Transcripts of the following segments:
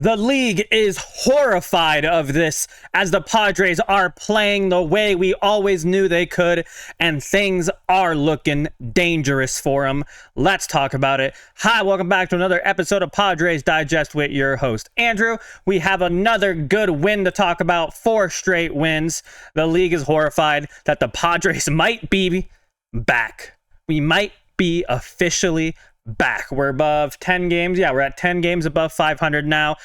The league is horrified of this as the Padres are playing the way we always knew they could, and things are looking dangerous for them. Let's talk about it. Hi, welcome back to another episode of Padres Digest with your host, Andrew. We have another good win to talk about, 4 straight wins. The league is horrified that the Padres might be back. We might be officially back. We're above 10 games. Yeah, we're at 10 games above 500 now.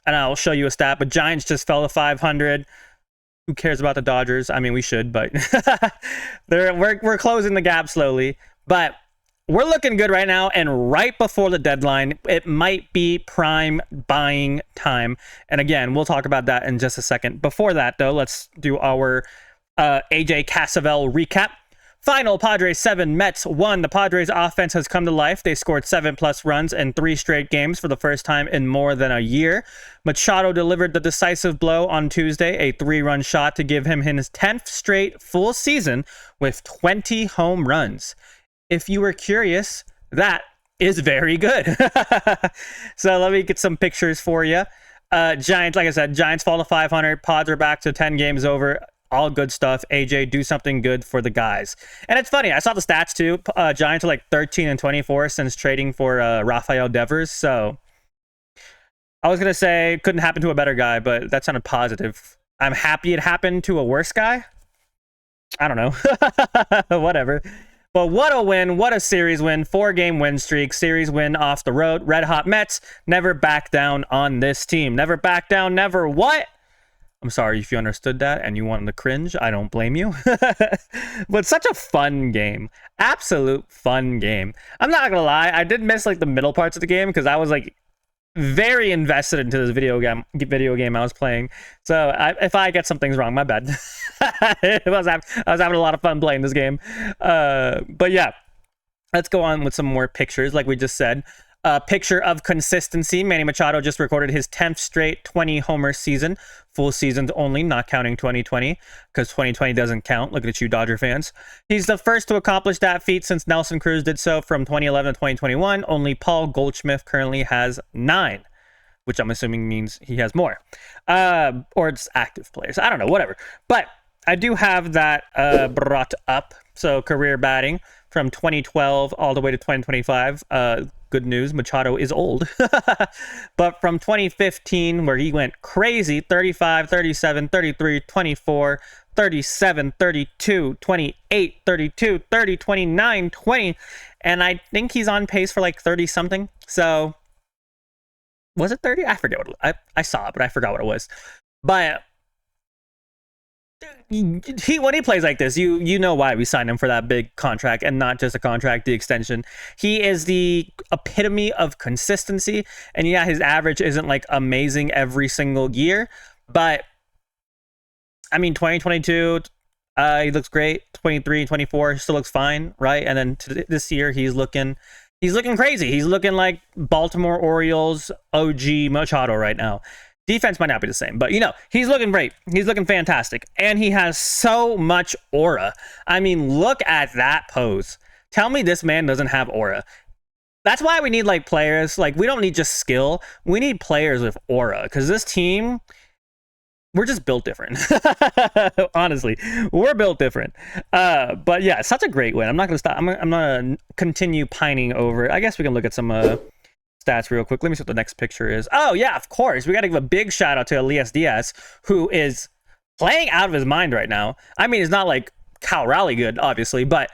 And I'll show you a stat, but Giants just fell to 500. Who cares about the Dodgers? I mean, we should, but we're closing the gap slowly. But we're looking good right now, and right before the deadline, it might be prime buying time. And again, we'll talk about that in just a second. Before that, though, let's do our AJ Cassavell recap. Final, Padres 7, Mets 1. The Padres offense has come to life. They scored 7+ runs in 3 straight games for the first time in more than a year. Machado delivered the decisive blow on Tuesday, a 3-run shot to give him his 10th straight full season with 20 home runs. If you were curious, that is very good. So let me get some pictures for you. Giants, like I said, Giants fall to 500. Pods are back to 10 games over. All good stuff. AJ, do something good for the guys. And it's funny, I saw the stats too. Giants are like 13-24 since trading for Rafael Devers. So I was going to say couldn't happen to a better guy, but that sounded positive. I'm happy it happened to a worse guy. I don't know. Whatever. But what a win. What a series win. 4-game win streak. Series win off the road. Red hot Mets never back down on this team. Never back down. Never what? I'm sorry if you understood that and you wanted to cringe. I don't blame you. But such a fun game. Absolute fun game. I'm not gonna lie, I did miss like the middle parts of the game because I was like very invested into this video game I was playing. So if I get some things wrong, my bad. I was having a lot of fun playing this game. But yeah, let's go on with some more pictures like we just said. Picture of consistency. Manny Machado just recorded his 10th straight 20-homer season. Full seasons only, not counting 2020, because 2020 doesn't count. Look at you, Dodger fans. He's the first to accomplish that feat since Nelson Cruz did so from 2011 to 2021. Only Paul Goldschmidt currently has 9, which I'm assuming means he has more. Or it's active players. I don't know, whatever. But I do have that brought up. So career batting from 2012 all the way to 2025. Good news, Machado is old. But from 2015, where he went crazy, 35, 37, 33, 24, 37, 32, 28, 32, 30, 29, 20. And I think he's on pace for like 30-something. So, was it 30? I forget what I saw it, but I forgot what it was. But when he plays like this, you know why we signed him for that big contract and not just a contract, the extension. He is the epitome of consistency, and yeah, his average isn't like amazing every single year, but I mean 2022 he looks great. 23, 24 still looks fine, right? And then this year he's looking crazy. He's looking like Baltimore Orioles OG Machado right now. Defense might not be the same, but, you know, he's looking great. He's looking fantastic. And he has so much aura. I mean, look at that pose. Tell me this man doesn't have aura. That's why we need, like, players. Like, we don't need just skill. We need players with aura. Because this team, we're just built different. Honestly, we're built different. But, yeah, such a great win. I'm not going to stop. I'm going to continue pining over. I guess we can look at some stats real quick. Let me see what the next picture is. Oh yeah, of course. We got to give a big shout out to Elias Diaz, who is playing out of his mind right now. I mean, it's not like Cal Raleigh good, obviously, but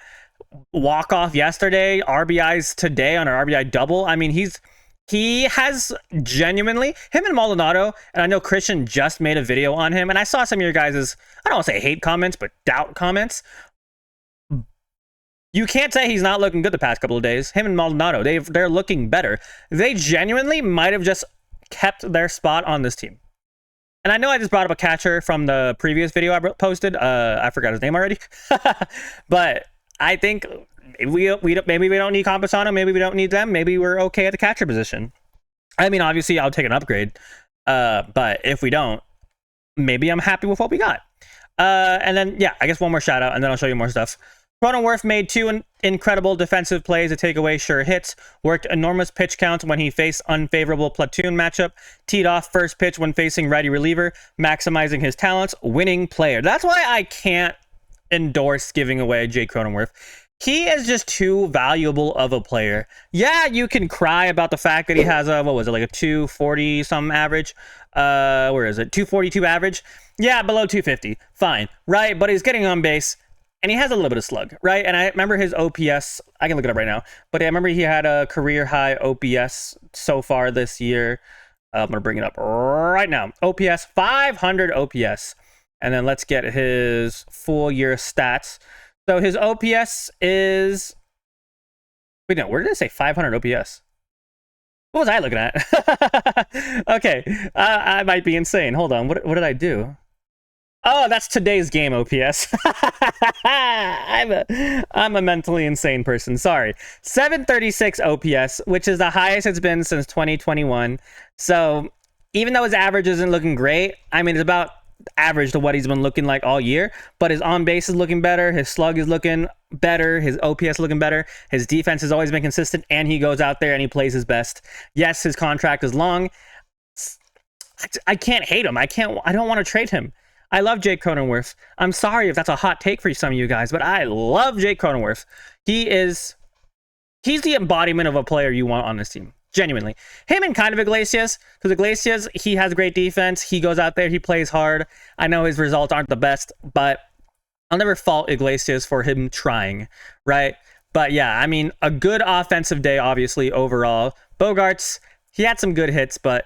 walk-off yesterday, RBIs today on an RBI double. I mean, he has genuinely, him and Maldonado, and I know Christian just made a video on him, and I saw some of your guys', I don't want to say hate comments, but doubt comments. You can't say he's not looking good the past couple of days. Him and Maldonado, they're looking better. They genuinely might have just kept their spot on this team. And I know I just brought up a catcher from the previous video I posted. I forgot his name already. But I think maybe we don't need Campusano. Maybe we don't need them. Maybe we're okay at the catcher position. I mean, obviously, I'll take an upgrade. But if we don't, maybe I'm happy with what we got. And then, yeah, I guess one more shout out, and then I'll show you more stuff. Cronenworth made two incredible defensive plays to take away sure hits, worked enormous pitch counts when he faced unfavorable platoon matchup, teed off first pitch when facing righty reliever, maximizing his talents, winning player. That's why I can't endorse giving away Jake Cronenworth. He is just too valuable of a player. Yeah, you can cry about the fact that he has a, what was it, like a 240 some average? Where is it? 242 average? Yeah, below 250. Fine, right? But he's getting on base. And he has a little bit of slug, right? And I remember his OPS. I can look it up right now. But I remember he had a career high OPS so far this year. I'm going to bring it up right now. OPS, 500 OPS. And then let's get his full year stats. So his OPS is... Wait, no, where did it say 500 OPS? What was I looking at? Okay, I might be insane. Hold on, what did I do? Oh, that's today's game OPS. I'm a mentally insane person. Sorry. 736 OPS, which is the highest it's been since 2021. So even though his average isn't looking great, I mean, it's about average to what he's been looking like all year, but his on base is looking better. His slug is looking better. His OPS looking better. His defense has always been consistent, and he goes out there and he plays his best. Yes, his contract is long. I can't hate him. I don't want to trade him. I love Jake Cronenworth. I'm sorry if that's a hot take for some of you guys, but I love Jake Cronenworth. He's the embodiment of a player you want on this team. Genuinely. Him and kind of Iglesias, because Iglesias, he has great defense. He goes out there, he plays hard. I know his results aren't the best, but I'll never fault Iglesias for him trying, right? But yeah, I mean, a good offensive day, obviously, overall. Bogaerts, he had some good hits, but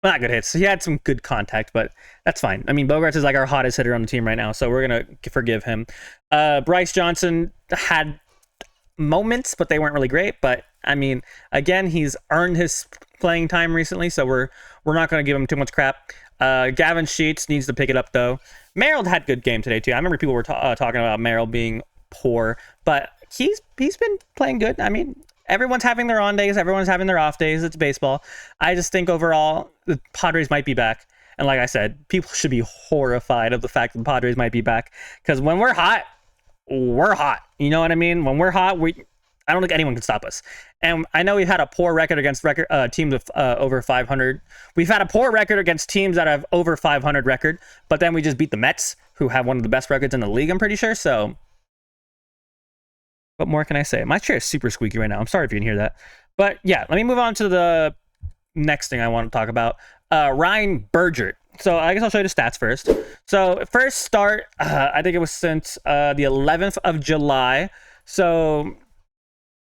well, not good hits. He had some good contact, but that's fine. I mean, Bogaerts is like our hottest hitter on the team right now, so we're going to forgive him. Bryce Johnson had moments, but they weren't really great. But, I mean, again, he's earned his playing time recently, so we're not going to give him too much crap. Gavin Sheets needs to pick it up, though. Merrill had a good game today, too. I remember people were talking about Merrill being poor, but he's been playing good. I mean, everyone's having their on days. Everyone's having their off days. It's baseball. I just think overall, the Padres might be back. And like I said, people should be horrified of the fact that the Padres might be back. Because when we're hot, we're hot. You know what I mean? When we're hot, I don't think anyone can stop us. And I know we've had a poor record against teams of over 500. We've had a poor record against teams that have over 500 record. But then we just beat the Mets, who have one of the best records in the league, I'm pretty sure. So what more can I say? My chair is super squeaky right now. I'm sorry if you can hear that. But yeah, let me move on to the next thing I want to talk about. Ryan Bergert. So I guess I'll show you the stats first. So first start, I think it was since the 11th of July. So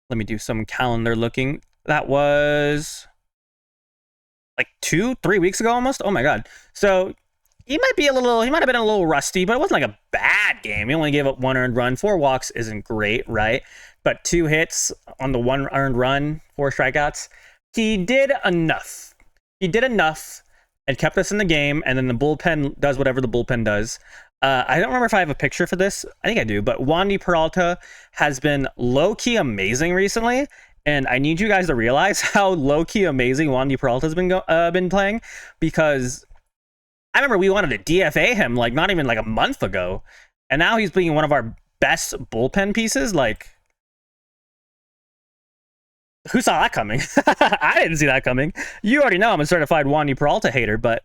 let me do some calendar looking. That was like 2-3 weeks ago almost. Oh my God. So he might have been a little rusty, but it wasn't like a bad game. He only gave up 1 earned run. 4 walks isn't great, right? But 2 hits on the 1 earned run, 4 strikeouts. He did enough. And kept us in the game, and then the bullpen does whatever the bullpen does. I don't remember if I have a picture for this. I think I do, but Wandy Peralta has been low-key amazing recently, and I need you guys to realize how low-key amazing Wandy Peralta has been playing, because I remember we wanted to DFA him like not even like a month ago, and now he's being one of our best bullpen pieces. Like, who saw that coming? I didn't see that coming. You already know I'm a certified Wandy Peralta hater, but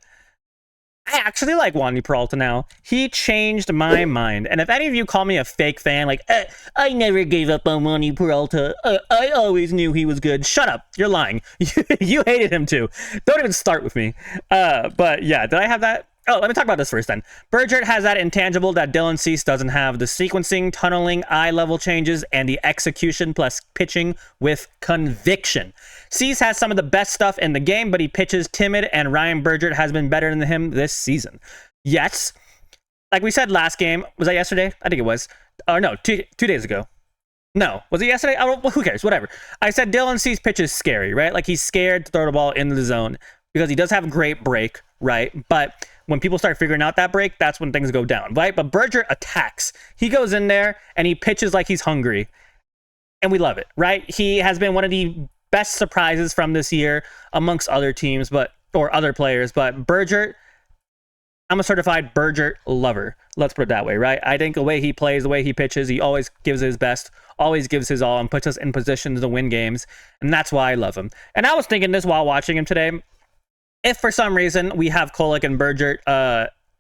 I actually like Wandy Peralta now. He changed my mind. And if any of you call me a fake fan, like, I never gave up on Wandy Peralta. I always knew he was good. Shut up. You're lying. You hated him too. Don't even start with me. But yeah, did I have that? Oh, let me talk about this first then. Bergert has that intangible that Dylan Cease doesn't have. The sequencing, tunneling, eye level changes, and the execution plus pitching with conviction. Cease has some of the best stuff in the game, but he pitches timid, and Ryan Bergert has been better than him this season. Yes, like we said last game, was that yesterday? I think it was. No, two days ago. No, was it yesterday? Oh, well, who cares? Whatever. I said Dylan Cease pitches scary, right? Like he's scared to throw the ball into the zone because he does have a great break, right? But when people start figuring out that break, that's when things go down, right? But Bergert attacks. He goes in there and he pitches like he's hungry. And we love it, right? He has been one of the best surprises from this year amongst other teams, or other players. But Bergert, I'm a certified Bergert lover. Let's put it that way, right? I think the way he plays, the way he pitches, he always gives his best, always gives his all, and puts us in positions to win games. And that's why I love him. And I was thinking this while watching him today. If for some reason we have Kolek and Bergert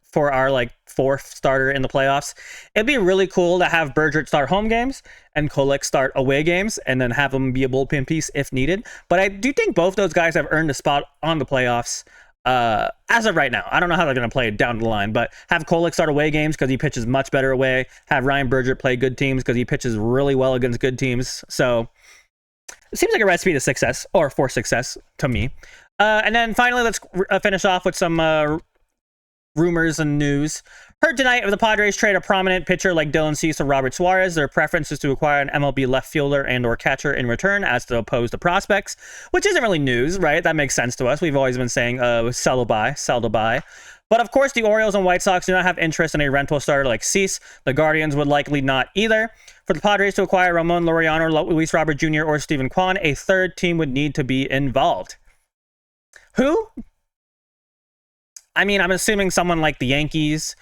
for our like fourth starter in the playoffs, it'd be really cool to have Bergert start home games and Kolek start away games, and then have him be a bullpen piece if needed. But I do think both those guys have earned a spot on the playoffs. As of right now, I don't know how they're going to play it down the line, but have Kolek start away games because he pitches much better away. Have Ryan Bergert play good teams because he pitches really well against good teams. So it seems like a recipe to success, or for success to me. And then finally, let's finish off with some rumors and news. Heard tonight if the Padres trade a prominent pitcher like Dylan Cease or Robert Suarez, their preference is to acquire an MLB left fielder and or catcher in return as opposed to prospects, which isn't really news, right? That makes sense to us. We've always been saying sell to buy. But of course, the Orioles and White Sox do not have interest in a rental starter like Cease. The Guardians would likely not either. For the Padres to acquire Ramon Laureano, Luis Robert Jr., or Stephen Kwan, a third team would need to be involved. Who? I mean, I'm assuming someone like the Yankees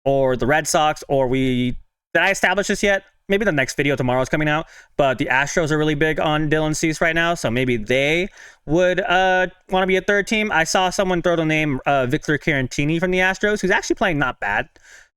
or the Red Sox, or did I establish this yet? Maybe the next video tomorrow is coming out, but the Astros are really big on Dylan Cease right now, so maybe they would want to be a third team. I saw someone throw the name Victor Caratini from the Astros, who's actually playing not bad,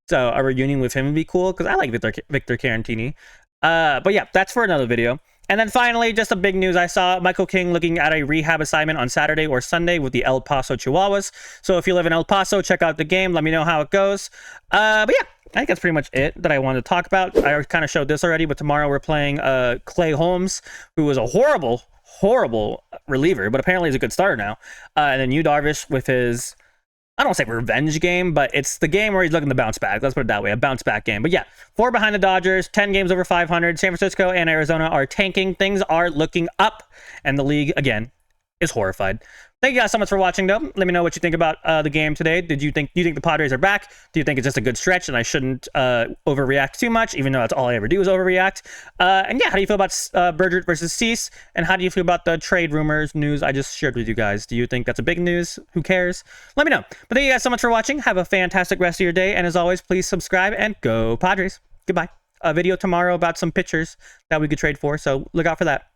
so a reunion with him would be cool, because I like Victor Caratini. But yeah, that's for another video. And then finally, just a big news. I saw Michael King looking at a rehab assignment on Saturday or Sunday with the El Paso Chihuahuas. So if you live in El Paso, check out the game. Let me know how it goes. But yeah, I think that's pretty much it that I wanted to talk about. I kind of showed this already, but tomorrow we're playing Clay Holmes, who was a horrible reliever, but apparently he's a good starter now. And then Yu Darvish with his, I don't want to say revenge game, but it's the game where he's looking to bounce back. Let's put it that way, a bounce back game. But yeah, 4 behind the Dodgers, 10 games over 500. San Francisco and Arizona are tanking. Things are looking up, and the league, again, is horrified. Thank you guys so much for watching, though. Let me know what you think about the game today. Do you think the Padres are back? Do you think it's just a good stretch and I shouldn't overreact too much, even though that's all I ever do is overreact? And yeah, how do you feel about Bergert versus Cease? And how do you feel about the trade rumors news I just shared with you guys? Do you think that's a big news? Who cares? Let me know. But thank you guys so much for watching. Have a fantastic rest of your day. And as always, please subscribe and go Padres. Goodbye. A video tomorrow about some pitchers that we could trade for, so look out for that.